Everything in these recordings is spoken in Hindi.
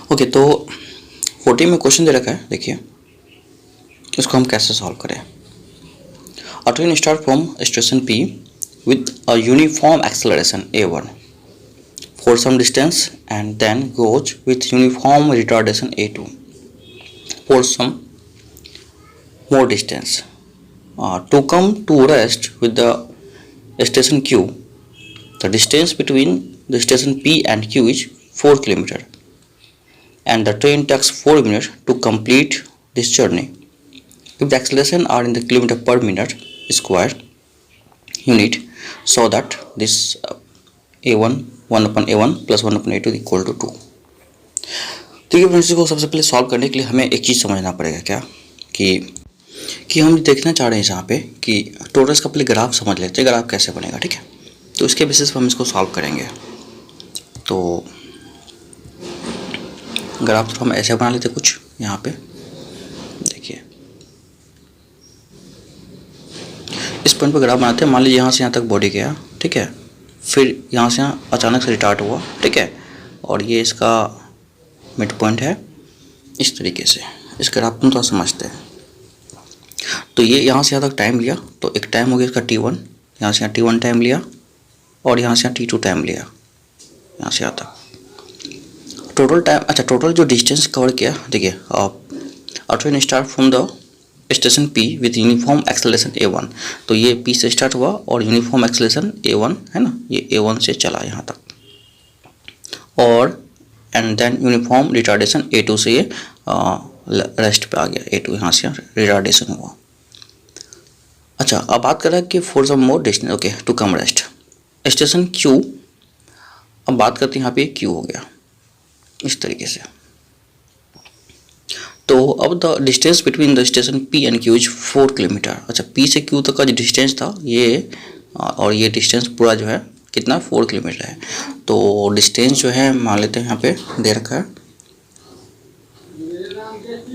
ओके, तो 14 में क्वेश्चन दे रखा है, देखिए इसको हम कैसे सॉल्व करें। अ train start from station P with a uniform acceleration a1 for some distance and then goes with uniform retardation a2 for some more distance to come to rest with the station Q. The distance between the station P and Q is 4 km and the train takes 4 minutes to complete this journey. If the acceleration are in the kilometer per minute square unit, so that this a1 1 upon a1 plus 1 upon a2 equal to 2। तो ये फ्रेंड्स को सबसे पहले सॉल्व करने के लिए हमें एक चीज़ समझना पड़ेगा क्या कि हम देखना चाह रहे हैं यहाँ पे कि टोटल्स का पहले ग्राफ समझ लेते हैं, ग्राफ कैसे बनेगा, ठीक है। तो इसके बेसिस पर हम इसको सॉल्व करेंगे। तो ग्राफ तो हम ऐसे बना लेते कुछ यहाँ पे, देखिए इस पॉइंट पर ग्राफ बनाते हैं। मान लीजिए यहाँ से यहाँ तक बॉडी गया, ठीक है, फिर यहाँ से यहाँ अचानक से रिटार्ट हुआ, ठीक है, और ये इसका मिड पॉइंट है। इस तरीके से इस ग्राफ को थोड़ा समझते हैं। तो ये यहाँ से यहाँ तक टाइम लिया, तो एक टाइम हो गया इसका T1, यहाँ से यहाँ T1 टाइम लिया और यहाँ से यहाँ T2 टाइम लिया, यहाँ से यहाँ तक टोटल टाइम। अच्छा, टोटल जो डिस्टेंस कवर किया, देखिए train start from the station P with uniform acceleration a1। तो ये P से स्टार्ट हुआ और यूनिफॉर्म एक्सेलरेशन a1 है ना, ये a1 से चला यहाँ तक, और and then uniform retardation a2 से ये रेस्ट पे आ गया, a2 यहाँ से रिटार्डेशन हुआ। अच्छा, अब बात कर रहा है कि for some more distance, okay, to come rest station Q। अब बात करते हैं, यहाँ पे Q हो गया इस तरीके से। तो अब the distance between the station P and Q is 4 kilometre. अच्छा, P से Q तक का जो डिस्टेंस था ये, और ये डिस्टेंस पूरा जो है कितना, 4 किलोमीटर है। तो डिस्टेंस जो है मान लेते हैं यहाँ पे दे रखा है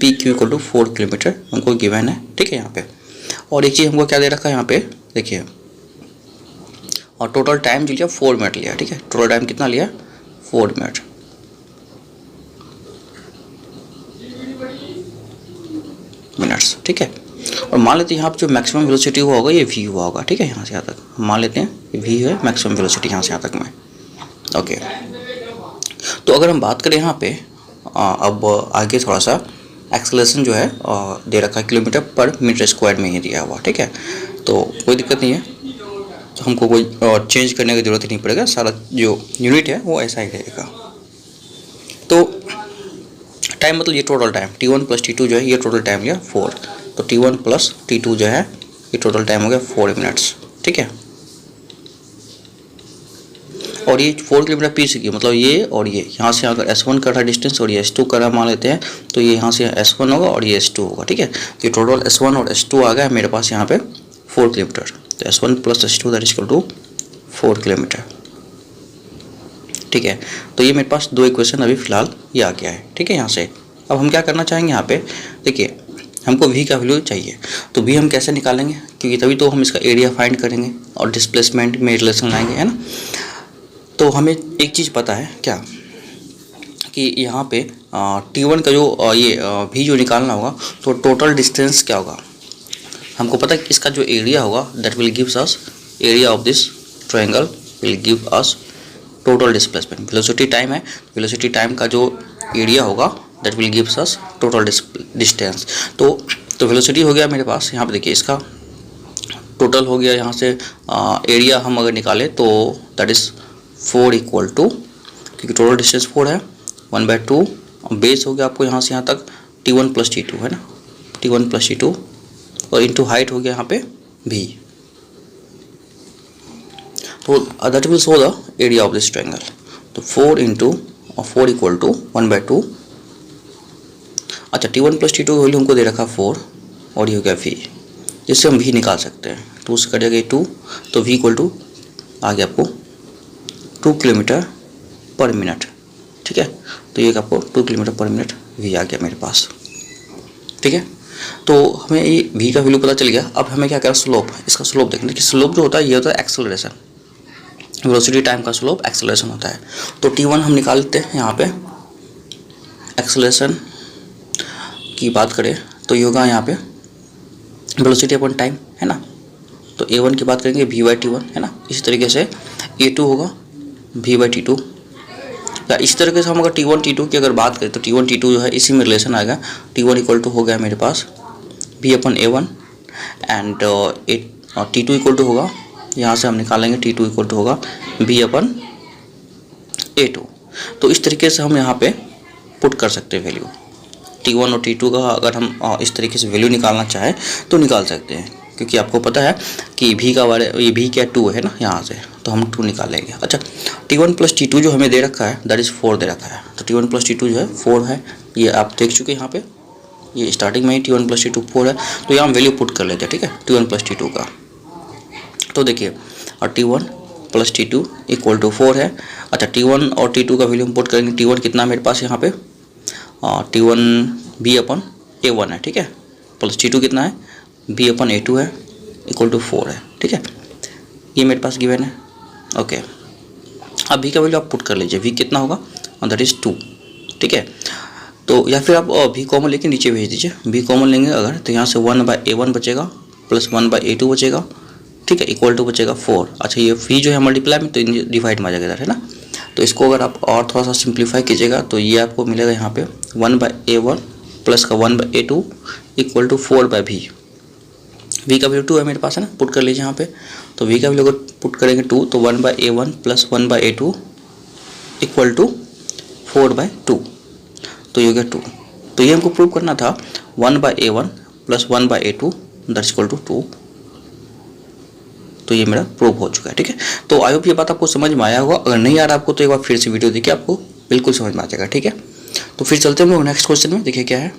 PQ इक्वल टू 4 किलोमीटर हमको गिवन है, ठीक है यहाँ पे। और एक चीज़ हमको क्या दे रखा है यहाँ पे, देखिए, और टोटल टाइम जो लिया 4 मिनट लिया, ठीक है, टोटल टाइम कितना लिया, 4 मिनट। मिनट्स, ठीक है। और मान लेते हैं यहाँ पर जो मैक्सिमम वेलोसिटी हुआ होगा ये v हुआ होगा, ठीक है, यहाँ से यहाँ तक मान लेते हैं v है मैक्सिमम वेलोसिटी यहाँ से यहाँ तक में, ओके। तो अगर हम बात करें यहाँ पे अब आगे थोड़ा सा एक्सेलरेशन जो है दे रखा है किलोमीटर पर मीटर स्क्वायर में ही दिया हुआ, ठीक है। तो कोई दिक्कत नहीं है, तो हमको कोई चेंज करने की ज़रूरत नहीं पड़ेगा, सारा जो यूनिट है वो ऐसा ही रहेगा। तो टाइम मतलब ये total time T1 plus T2 जो है ये टोटल टाइम लिया 4, तो T1 प्लस T2 जो है ये टोटल टाइम हो गया 4 मिनट्स, ठीक है। और ये 4 किलोमीटर P से की मतलब ये और ये यहाँ से अगर S1 का रहा डिस्टेंस और ये S2 का रहा मान लेते हैं, तो ये यहाँ से S1 होगा और ये S2 होगा, ठीक है। तो ये टोटल S1 और S2 आ गया मेरे पास यहाँ पे 4 किलोमीटर। तो S1 plus S2 that is equal to 4 kilometre, ठीक है। तो ये मेरे पास दो इक्वेशन अभी फिलहाल ये आ गया है, ठीक है। यहाँ से अब हम क्या करना चाहेंगे, यहाँ पे देखिए हमको v का वैल्यू चाहिए। तो v हम कैसे निकालेंगे, क्योंकि तभी तो हम इसका एरिया फाइंड करेंगे और डिस्प्लेसमेंट में रिलेशन लाएंगे, है ना। तो हमें एक चीज़ पता है क्या कि यहाँ पे T1 का जो ये v जो निकालना होगा, तो टोटल डिस्टेंस क्या होगा हमको पता है कि इसका जो एरिया होगा that will gives us area of this triangle will give us total displacement. Velocity time है, वेलोसिटी टाइम का जो एरिया होगा that will gives us total distance. तो वेलोसिटी हो गया मेरे पास यहाँ पे, देखिए इसका टोटल हो गया। यहाँ से एरिया हम अगर निकालें तो दैट इज़ 4 इक्वल टू, क्योंकि टोटल डिस्टेंस 4 है, 1/2 बेस हो गया आपको यहाँ से यहाँ तक T1 प्लस T2 है ना, T1 प्लस T2 और इंटू हाइट हो गया यहाँ पे v। तो that will show the area of this triangle. तो 4 इंटू 4 इक्वल टू 1/2। अच्छा, T1 प्लस T2 वैल्यू हमको दे रखा 4 और ये हो गया v, जिससे हम v निकाल सकते हैं। 2 से कटेगा 2, तो v इक्वल टू आ गया आपको 2 किलोमीटर पर मिनट, ठीक है। तो ये आपको 2 किलोमीटर पर मिनट v आ गया मेरे पास, ठीक है। तो हमें ये v का वैल्यू पता चल गया। अब हमें क्या करना, स्लोप, इसका स्लोप देखना कि स्लोप जो होता है ये होता है एक्सेलरेशन, वेलोसिटी टाइम का स्लोप एक्सेलरेशन होता है। तो T1 हम निकाल लेते हैं यहाँ पे, एक्सेलरेशन की बात करें तो ये होगा यहाँ पे वेलोसिटी अपॉन टाइम, है ना। तो a1 की बात करेंगे v/t1, है ना। इसी तरीके से a2 होगा v/t2, या इसी तरीके से हम अगर t1 t2 की अगर बात करें तो t1 t2 जो है इसी में रिलेशन आएगा। t1 इक्वल टू हो गया मेरे पास v/a1 and t2 equal to होगा, यहाँ से हम निकालेंगे t2 इक्वल टू होगा v/a2। तो इस तरीके से हम यहाँ पे पुट कर सकते हैं वैल्यू t1 और t2 का। अगर हम इस तरीके से वैल्यू निकालना चाहें तो निकाल सकते हैं, क्योंकि आपको पता है कि v का बारे ये v क्या 2 है ना, यहाँ से तो हम 2 निकालेंगे। अच्छा, t1 प्लस t2 जो हमें दे रखा है दैट इज़ 4 दे रखा है। तो t1 प्लस t2 जो है 4 है, ये आप देख चुके हैं यहाँ पे, ये स्टार्टिंग में ही t1 प्लस t2 4 है। तो यहाँ हम वैल्यू पुट कर लेते हैं, ठीक है, t1 प्लस t2 का। तो देखिए और t1 plus t2 equal to 4 है। अच्छा, t1 और t2 का वैल्यू हम पुट करेंगे। t1 कितना मेरे पास यहाँ पे t1 v/a1 है, ठीक है, प्लस t2 कितना है v/a2 है इक्वल टू 4 है, ठीक है, ये मेरे पास गिवन है। ओके, अब v का वैल्यू आप पुट कर लीजिए, v कितना होगा दैट इज़ 2, ठीक है। तो या फिर आप v कॉमन लेके नीचे भेज दीजिए। v कॉमन लेंगे अगर तो यहाँ से 1/a1 बचेगा प्लस 1/a2 बचेगा, ठीक है, इक्वल टू बचेगा 4। अच्छा, ये v जो है मल्टीप्लाई में तो डिवाइड में आ जाएगा, है ना। तो इसको अगर आप और थोड़ा सा सिंप्लीफाई कीजिएगा तो ये आपको मिलेगा यहाँ पे 1/a1 प्लस का 1/a2 equal to 4/v। v का वैल्यू 2 है मेरे पास, है ना, पुट कर लीजिए यहाँ पे। तो v का वैल्यू अगर पुट करेंगे 2 तो 1/a1 plus 1/a2 equal to 4/2, तो ये हो गया 2। तो ये हमको प्रूव करना था 1/a1 plus 1/a2 that's equal to 2। तो ये मेरा प्रूव हो चुका है, ठीक है। तो आई होप ये बात आपको समझ में आया होगा। अगर नहीं आ रहा आपको तो एक बार फिर से वीडियो देखिए, आपको बिल्कुल समझ में आ जाएगा, ठीक है। तो फिर चलते हैं हम लोग नेक्स्ट क्वेश्चन में। देखिए क्या है।